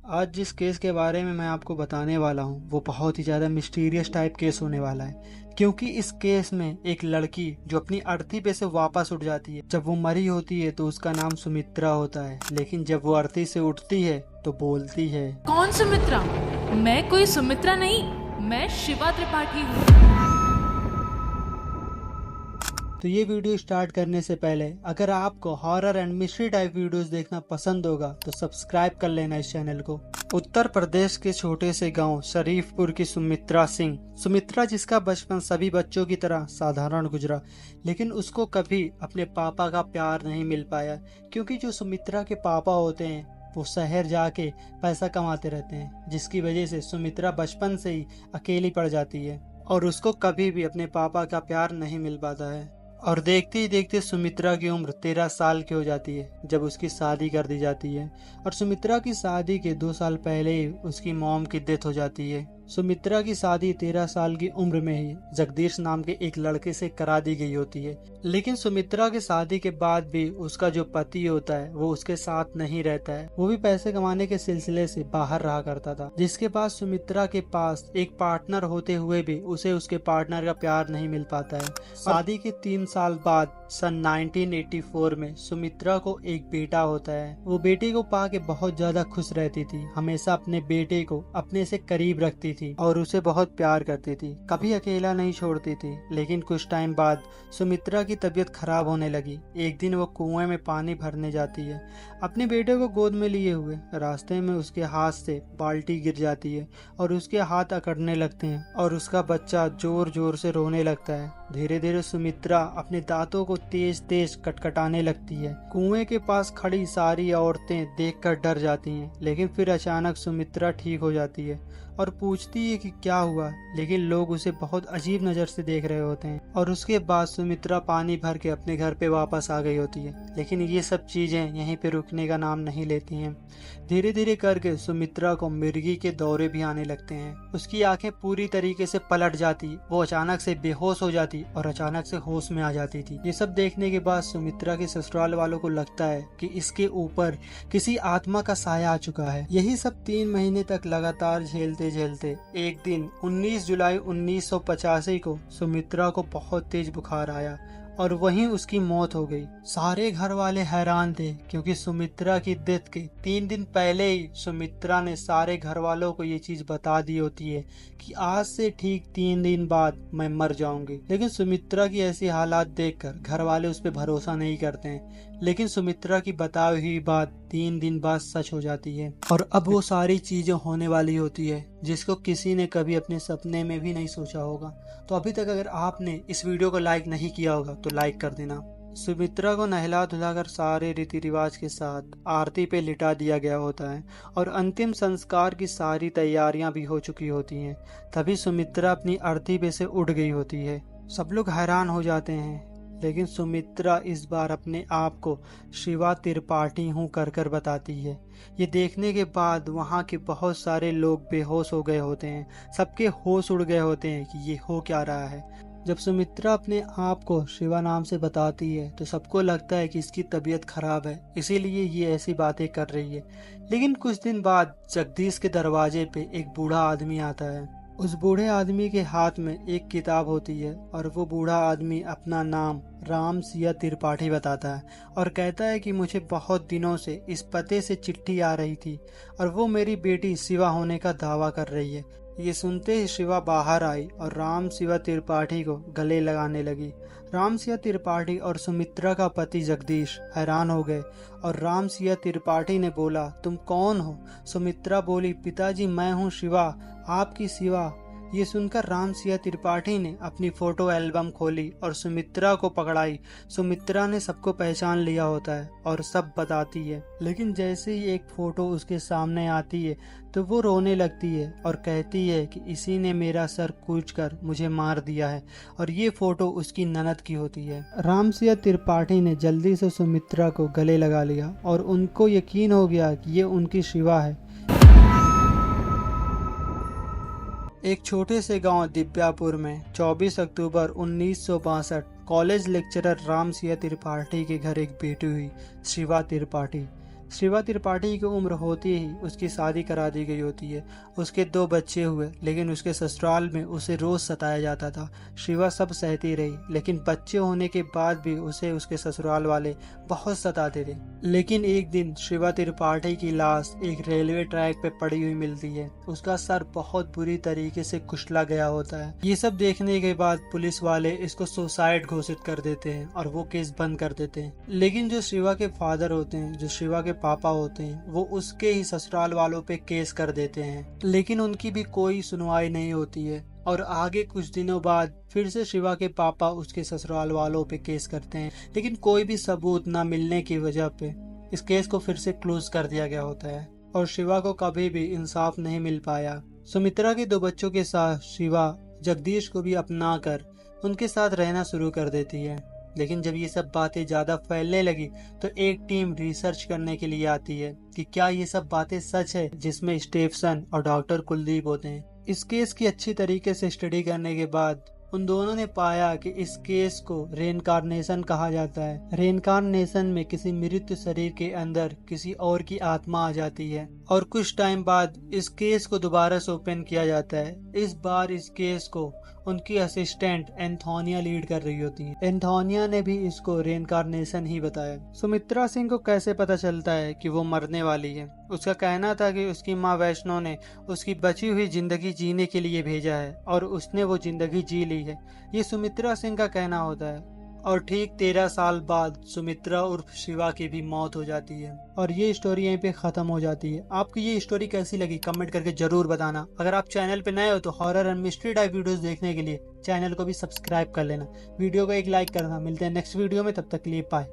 आज जिस केस के बारे में मैं आपको बताने वाला हूँ वो बहुत ही ज़्यादा मिस्टीरियस टाइप केस होने वाला है। क्योंकि इस केस में एक लड़की जो अपनी अर्थी पे से वापस उठ जाती है। जब वो मरी होती है तो उसका नाम सुमित्रा होता है, लेकिन जब वो अर्थी से उठती है तो बोलती है, कौन सुमित्रा? मैं कोई सुमित्रा नहीं, मैं शिवा त्रिपाठी हूँ। तो ये वीडियो स्टार्ट करने से पहले अगर आपको horror and mystery type videos देखना पसंद होगा तो सब्सक्राइब कर लेना इस चैनल को। उत्तर प्रदेश के छोटे से गांव शरीफपुर की सुमित्रा जिसका बचपन सभी बच्चों की तरह साधारण गुजरा, लेकिन उसको कभी अपने पापा का प्यार नहीं मिल पाया। क्योंकि जो सुमित्रा के पापा होते हैं वो शहर जाके पैसा कमाते रहते हैं, जिसकी वजह से सुमित्रा बचपन से ही अकेली पड़ जाती है और उसको कभी भी अपने पापा का प्यार नहीं मिल पाता है। और देखते ही देखते सुमित्रा की उम्र 13 साल की हो जाती है जब उसकी शादी कर दी जाती है। और सुमित्रा की शादी के 2 साल पहले ही उसकी मॉम की डेथ हो जाती है। सुमित्रा की शादी 13 साल की उम्र में ही जगदीश नाम के एक लड़के से करा दी गई होती है। लेकिन सुमित्रा की शादी के बाद भी उसका जो पति होता है वो उसके साथ नहीं रहता है। वो भी पैसे कमाने के सिलसिले से बाहर रहा करता था, जिसके बाद सुमित्रा के पास एक पार्टनर होते हुए भी उसे उसके पार्टनर का प्यार नहीं मिल पाता है। शादी के 3 साल बाद सन 1984 में सुमित्रा को एक बेटा होता है। वो बेटे को पाके बहुत ज्यादा खुश रहती थी, हमेशा अपने बेटे को अपने से करीब रखती थी और उसे बहुत प्यार करती थी, कभी अकेला नहीं छोड़ती थी। लेकिन कुछ टाइम बाद सुमित्रा की तबीयत खराब होने लगी। एक दिन वो कुएं में पानी भरने जाती है अपने बेटे को गोद में लिए हुए। रास्ते में उसके हाथ से बाल्टी गिर जाती है और उसके हाथ अकड़ने लगते हैं और उसका बच्चा जोर जोर से रोने लगता है। धीरे धीरे सुमित्रा अपने दांतों को तेज तेज कटकटाने लगती है। कुएं के पास खड़ी सारी औरतें देखकर डर जाती हैं, लेकिन फिर अचानक सुमित्रा ठीक हो जाती है और पूछती है कि क्या हुआ, लेकिन लोग उसे बहुत अजीब नजर से देख रहे होते हैं। और उसके बाद सुमित्रा पानी भर के अपने घर पे वापस आ गई होती है। लेकिन ये सब चीजें यहीं पे रुकने का नाम नहीं लेती हैं। धीरे धीरे करके सुमित्रा को मिर्गी के दौरे भी आने लगते हैं। उसकी आंखें पूरी तरीके से पलट जाती, वो अचानक से बेहोश हो जाती और अचानक से होश में आ जाती थी। ये सब देखने के बाद सुमित्रा के ससुराल वालों को लगता है कि इसके ऊपर किसी आत्मा का साया आ चुका है। यही सब 3 महीने तक लगातार झेलते झेलते एक दिन 19 जुलाई 1985 को सुमित्रा को बहुत तेज बुखार आया और वहीं उसकी मौत हो गई। सारे घर वाले हैरान थे, क्योंकि सुमित्रा की डेथ के 3 दिन पहले ही सुमित्रा ने सारे घर वालों को ये चीज बता दी होती है कि आज से ठीक 3 दिन बाद मैं मर जाऊंगी। लेकिन सुमित्रा की ऐसी हालात देखकर घर वाले उस पर भरोसा नहीं करते हैं। लेकिन सुमित्रा की बताई हुई बात 3 दिन बाद सच हो जाती है और अब वो सारी चीजें होने वाली होती है जिसको किसी ने कभी अपने सपने में भी नहीं सोचा होगा। तो अभी तक अगर आपने इस वीडियो को लाइक नहीं किया होगा तो लाइक कर देना। सुमित्रा को नहला धुलाकर सारे रीति रिवाज के साथ आरती पे लिटा दिया गया होता है और अंतिम संस्कार की सारी तैयारियां भी हो चुकी होती हैं। तभी सुमित्रा अपनी अर्थी पे से उठ गई होती है। सब लोग हैरान हो जाते हैं, लेकिन सुमित्रा इस बार अपने आप को शिवा त्रिपाठी हूँ कर बताती है। ये देखने के बाद वहाँ के बहुत सारे लोग बेहोश हो गए होते हैं। सबके होश उड़ गए होते हैं कि ये हो क्या रहा है। जब सुमित्रा अपने आप को शिवा नाम से बताती है तो सबको लगता है कि इसकी तबीयत खराब है, इसीलिए ये ऐसी बातें कर रही है। लेकिन कुछ दिन बाद जगदीश के दरवाजे पे एक बूढ़ा आदमी आता है। उस बूढ़े आदमी के हाथ में एक किताब होती है और वो बूढ़ा आदमी अपना नाम राम सिया त्रिपाठी बताता है और कहता है कि मुझे बहुत दिनों से इस पते से चिट्ठी आ रही थी और वो मेरी बेटी शिवा होने का दावा कर रही है। ये सुनते ही शिवा बाहर आई और राम शिवा त्रिपाठी को गले लगाने लगी। राम सिया त्रिपाठी और सुमित्रा का पति जगदीश हैरान हो गए और राम सिया त्रिपाठी ने बोला, तुम कौन हो? सुमित्रा बोली, पिताजी मैं हूँ शिवा, आपकी शिवा। ये सुनकर राम सिया त्रिपाठी ने अपनी फोटो एल्बम खोली और सुमित्रा को पकड़ाई। सुमित्रा ने सबको पहचान लिया होता है और सब बताती है, लेकिन जैसे ही एक फोटो उसके सामने आती है तो वो रोने लगती है और कहती है कि इसी ने मेरा सर कूचकर मुझे मार दिया है। और ये फोटो उसकी ननद की होती है। राम सिया त्रिपाठी ने जल्दी से सुमित्रा को गले लगा लिया और उनको यकीन हो गया कि ये उनकी शिवा है। एक छोटे से गांव दिव्यापुर में 24 अक्टूबर 1962 कॉलेज लेक्चरर राम सिया त्रिपाठी के घर एक बेटी हुई, शिवा त्रिपाठी। शिवा त्रिपाठी की उम्र होती ही उसकी शादी करा दी गई होती है। उसके 2 बच्चे हुए, लेकिन उसके ससुराल में उसे रोज सताया जाता था। शिवा सब सहती रही, लेकिन बच्चे होने के बाद भी उसे उसके ससुराल वाले बहुत सताते थे। लेकिन एक दिन शिवा त्रिपाठी की लाश एक रेलवे ट्रैक पे पड़ी हुई मिलती है। उसका सर बहुत बुरी तरीके से कुचला गया होता है। ये सब देखने के बाद पुलिस वाले इसको सुसाइड घोषित कर देते हैं और वो केस बंद कर देते हैं। लेकिन जो शिवा के फादर होते हैं, जो शिवा के पापा होते हैं, वो उसके ही ससुराल वालों पे केस कर देते हैं, लेकिन उनकी भी कोई सुनवाई नहीं होती है। और आगे कुछ दिनों बाद फिर से शिवा के पापा उसके ससुराल वालों पे केस करते हैं, लेकिन कोई भी सबूत न मिलने की वजह पे इस केस को फिर से क्लोज कर दिया गया होता है और शिवा को कभी भी इंसाफ नहीं मिल पाया। सुमित्रा के 2 बच्चों के साथ शिवा जगदीश को भी अपना कर उनके साथ रहना शुरू कर देती है। लेकिन जब ये सब बातें ज्यादा फैलने लगी तो एक टीम रिसर्च करने के लिए आती है कि क्या ये सब बातें सच है, जिसमें स्टेफसन और डॉक्टर कुलदीप होते हैं। इस केस की अच्छी तरीके से स्टडी करने के बाद उन दोनों ने पाया कि इस केस को रेनकार्नेशन कहा जाता है। रेनकार्नेशन में किसी मृत शरीर के अंदर किसी और की आत्मा आ जाती है और कुछ टाइम बाद इस केस को दोबारा से ओपन किया जाता है। इस बार इस केस को उनकी असिस्टेंट एंथोनिया लीड कर रही होती है। एंथोनिया ने भी इसको रेनकार्नेशन ही बताया। सुमित्रा सिंह को कैसे पता चलता है कि वो मरने वाली है? उसका कहना था कि उसकी माँ वैष्णो ने उसकी बची हुई जिंदगी जीने के लिए भेजा है और उसने वो जिंदगी जी ली है, ये सुमित्रा सिंह का कहना होता है। और ठीक 13 साल बाद सुमित्रा उर्फ शिवा की भी मौत हो जाती है और ये स्टोरी यहीं पे खत्म हो जाती है। आपको ये स्टोरी कैसी लगी कमेंट करके जरूर बताना। अगर आप चैनल पे नए हो तो horror and mystery type videos देखने के लिए चैनल को भी सब्सक्राइब कर लेना। वीडियो को एक लाइक करना। मिलते हैं नेक्स्ट वीडियो में, तब तक के लिए बाय।